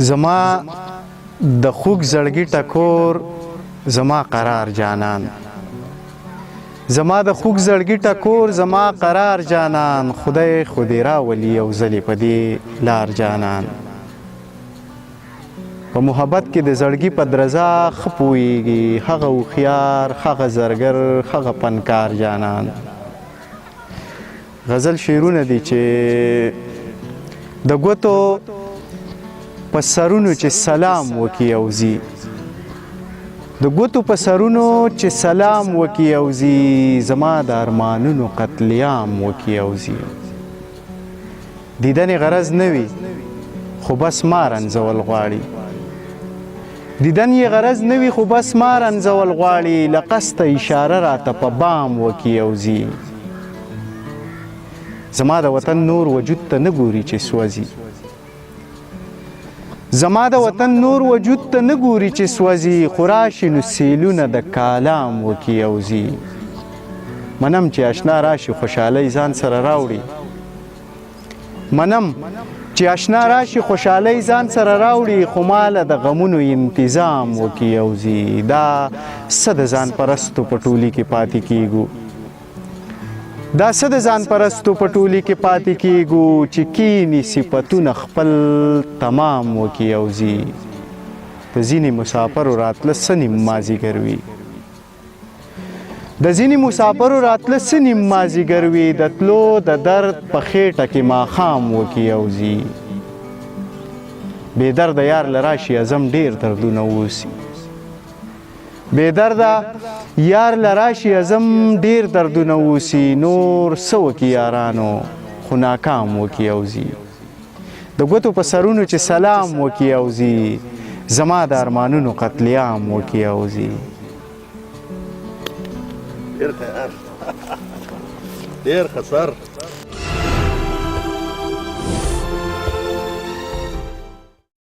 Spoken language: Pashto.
زما د خوږ زړګي ټکور زما قرار جانان، زما د خوږ زړګي ټکور زما قرار جانان، خدای خودی راولي یو ځلې په دې لار جانان. په محبت کې د زړګي په درزا ښه پوهېږي، هغه هوښیار، هغه زرګر، هغه پنکار جانان. غزل شعرونه دي چې د ګوتو په سرونو چې سلام وکي او ځي، د ګوتو په سرونو چې سلام وکي او ځي، زما د ارمانونو قتلیام وکي او ځي. دیدن غرض نه وي خو بس ما رنځول غواړي، دیدن یې غرض نه وي خو بس ما رنځول غواړي، له قصده اشاره راته په بام وکي او ځي. زما د وطن نور وجود ته نه ګوري چې سوځي، زما د وطن نور وجود ته نه ګوري چې سوځي، خو راشي نو سیلونه د کالام وکي او ځي. منم چې اشنا راشي خوشحالۍ ځان سره راوړي، منم چې اشنا راشي خوشحالۍ ځان سره راوړي، خو ماله د غمونو انتظام وکي او ځي. دا څه د ځان پرستو په ټولي کې پاتې کیږو، دا څه د ځان پرستو په ټولي کې پاتې کیږو، چې کینی صفتونه خپل تمام وکي او ځي. د ځینې مسافرو راتله څه نیم مازدیګر وي، د ځینې مسافرو راتله څه نیم مازدیګر وي، د تلو د درد په خېټه کې ماښام وکي او ځي. بې درده یار له راشي ازم ډېر دردونه اوسي، بې درده یار له راشي ازم ډېر دردونه اوسي، نور څه وکي یارانو خو ناکام وکي او ځي. د ګوتو په سرونو چې سلام وکي او ځي، زما د ارمانونو قتلیام وکي او ځي. ډېر ښه سر